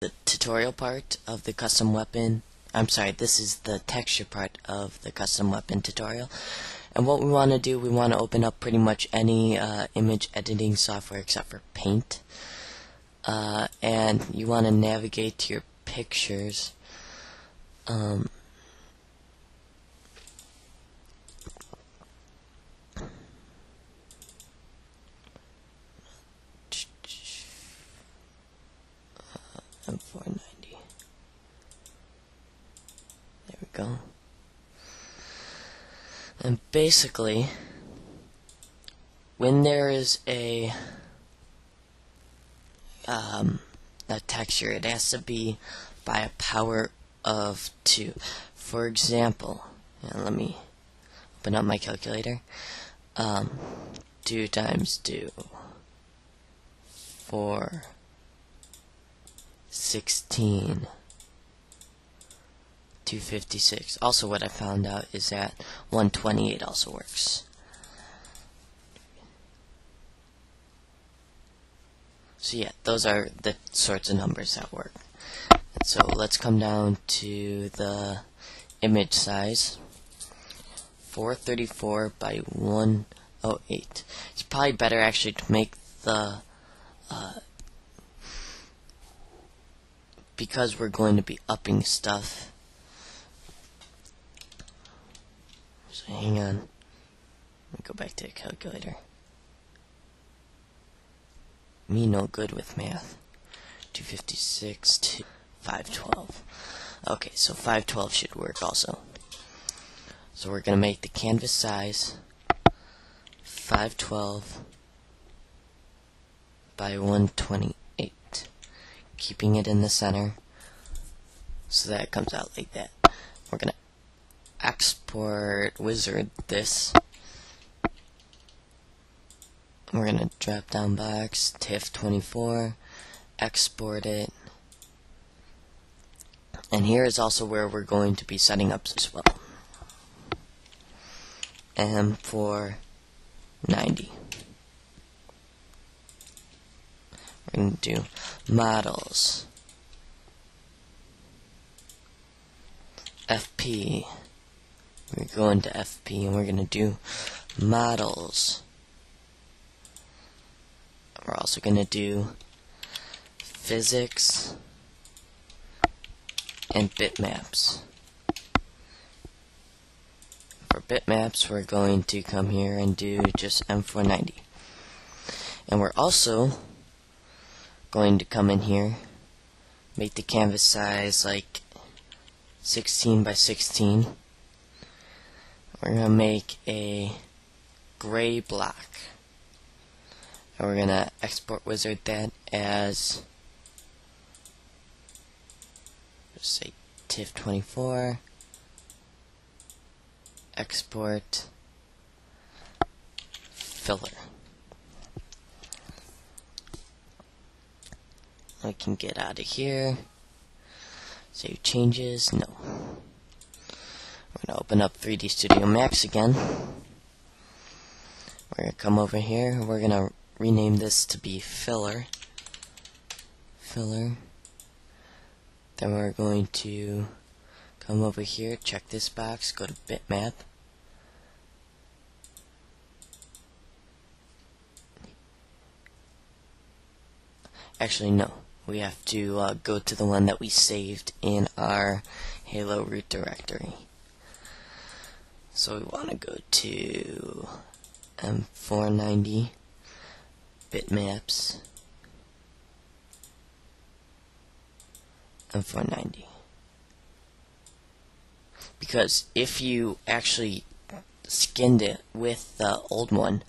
the tutorial part of the custom weapon. I'm sorry, this is the texture part of the custom weapon tutorial. And what we want to do, we want to open up pretty much any image editing software except for Paint. And you want to navigate to your pictures. M4-90. There we go. And basically, when there is a texture, it has to be by a power of 2. For example, let me open up my calculator. 2 times 2, 4, 16, 256. Also, what I found out is that 128 also works. So yeah, those are the sorts of numbers that work. So let's come down to the image size. 434 by 108. It's probably better actually to make the because we're going to be upping stuff. So hang on. Let me go back to the calculator. Me no good with math. 256 to 512. Okay, so 512 should work also. So we're going to make the canvas size 512 by 128, keeping it in the center so that it comes out like that. We're going to export wizard this. We're going to drop down box, TIFF24, export it. And here is also where we're going to be setting up as well. M4-90. We're going to do models. FP. We're going to FP and we're going to do models. We're also going to do physics and bitmaps. For bitmaps, we're going to come here and do just M4-90. And we're also going to come in here, make the canvas size like 16 by 16. We're going to make a gray block. And we're going to export wizard that as, let's say, TIFF24, export filler. I can get out of here. Save changes. No. We're going to open up 3D Studio Max again. We're going to come over here. We're going to rename this to be filler. Filler. Then we're going to come over here, check this box, go to bitmap. Actually, no. We have to go to the one that we saved in our Halo root directory. So we want to go to M4-90 bitmaps M4-90. Because if you actually skinned it with the old one,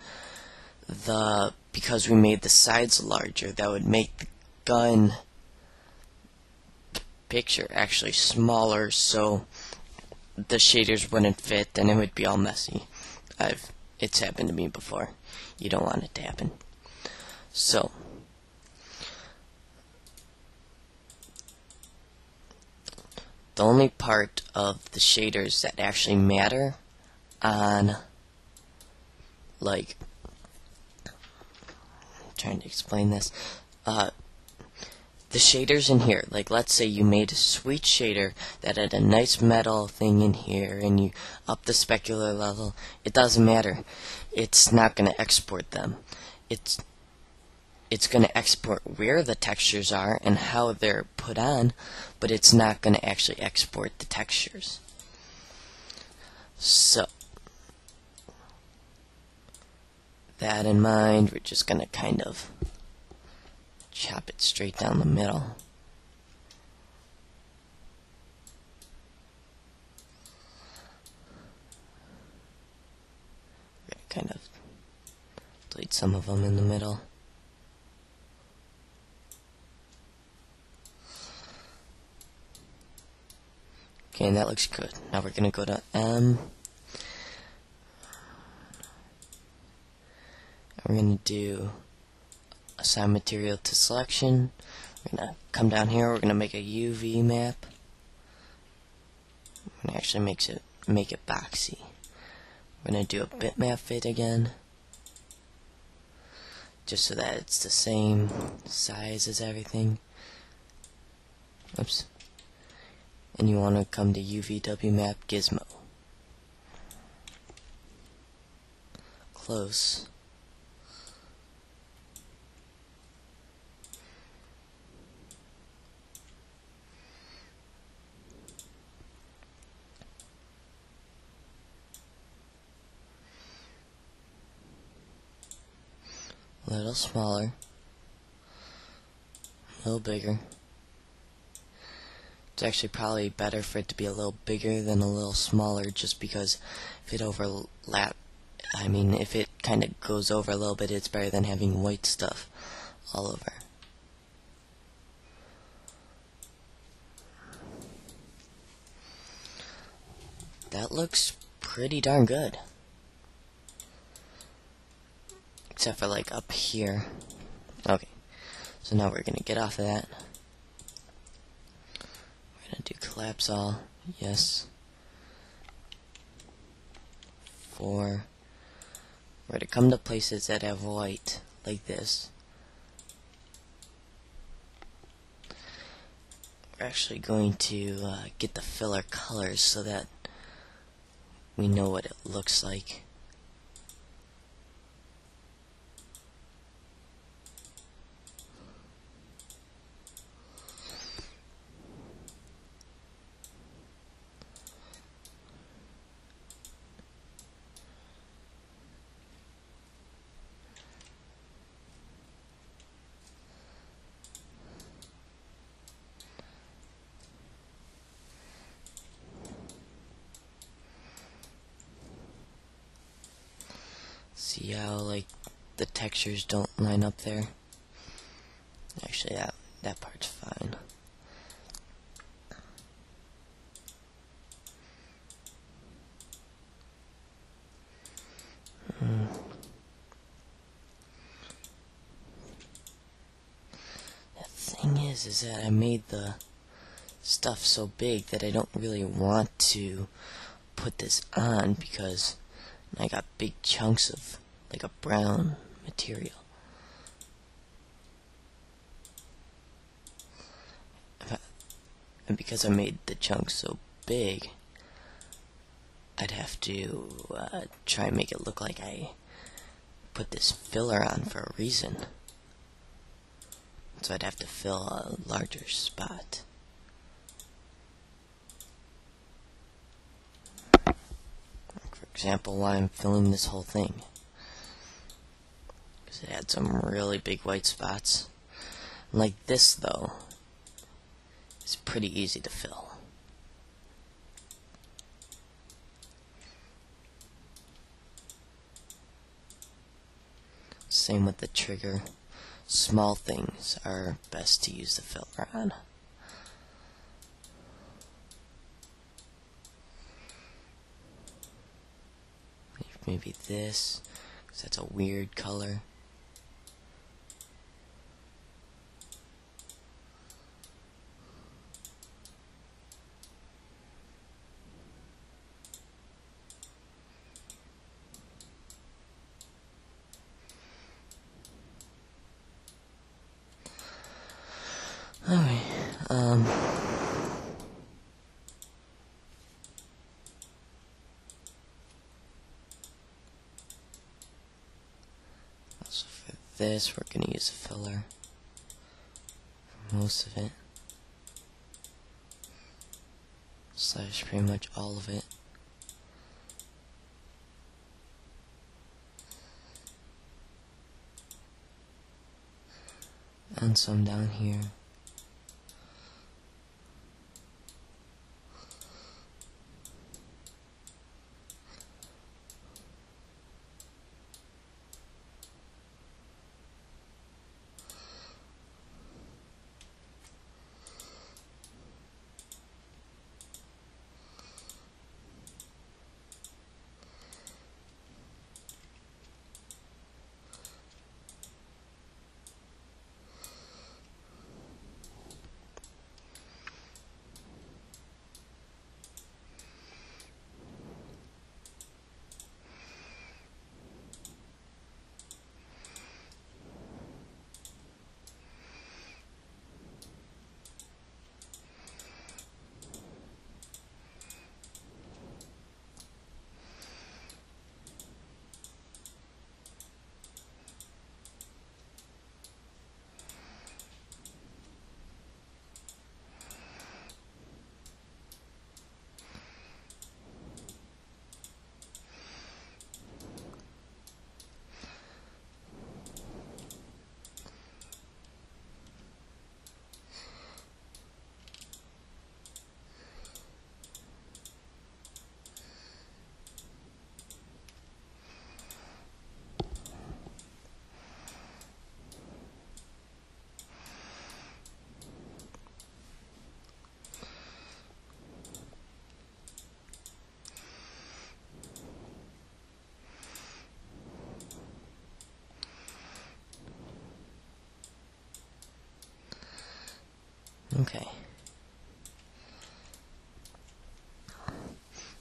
because we made the sides larger, that would make the gun picture actually smaller, so the shaders wouldn't fit and it would be all messy. It's happened to me before. You don't want it to happen. So the only part of the shaders that actually matter on, like, I'm trying to explain this, the shaders in here, like let's say you made a sweet shader that had a nice metal thing in here and you up the specular level, it doesn't matter. It's not going to export them. It's going to export where the textures are and how they're put on, but it's not going to actually export the textures. So, that in mind, we're just going to kind of chop it straight down the middle. We're going to kind of delete some of them in the middle. Okay, and that looks good. Now we're going to go to M. And we're going to do assign material to selection. We're going to come down here. We're going to make a UV map. We're going to actually make it boxy. We're going to do a bitmap fit again, just so that it's the same size as everything. Oops. And you want to come to UVW map gizmo. Close. A little smaller, a little bigger. It's actually probably better for it to be a little bigger than a little smaller, just because if it kind of goes over a little bit, it's better than having white stuff all over. That looks pretty darn good. Except for like up here. Okay, so now we're gonna get off of that. We're gonna do collapse all. Yes. 4. We're to come to places that have white, like this. We're actually going to get the filler colors so that we know what it looks like. See how like the textures don't line up there? Actually, that part's fine. The thing is that I made the stuff so big that I don't really want to put this on, because I got big chunks of like a brown material. And because I made the chunks so big, I'd have to try and make it look like I put this filler on for a reason. So I'd have to fill a larger spot. For example, why I'm filling this whole thing. Because it had some really big white spots. Like this, though, it's pretty easy to fill. Same with the trigger. Small things are best to use the filler on. Maybe this, because that's a weird color. this, we're going to use a filler for most of it. Slash pretty much all of it. And some down here. Okay.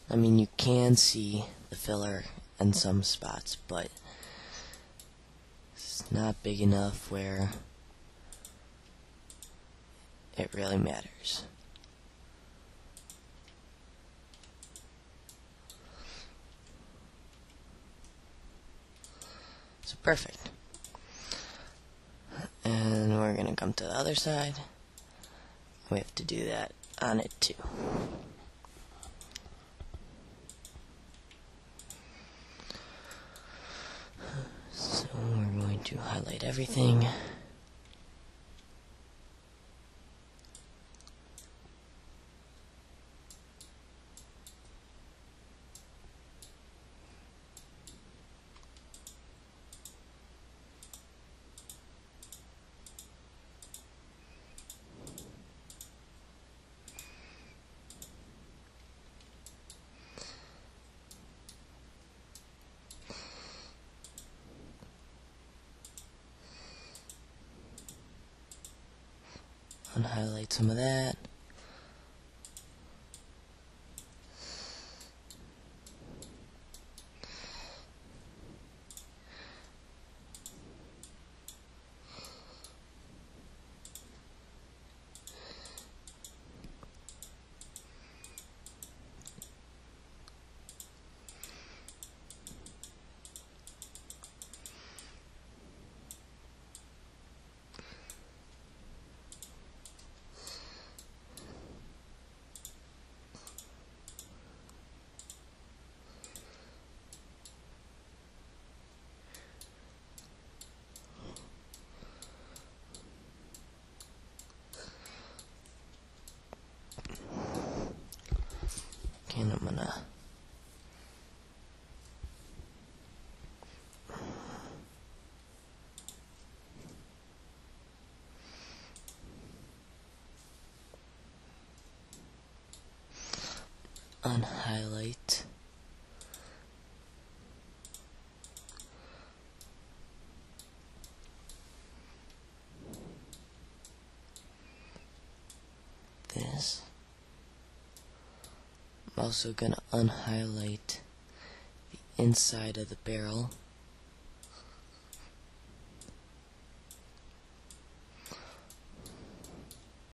I mean, you can see the filler in some spots, but it's not big enough where it really matters. So perfect. And we're going to come to the other side. We have to do that on it too. So we're going to highlight everything. Unhighlight some of that. And I'm gonna unhighlight this. I'm also going to unhighlight the inside of the barrel.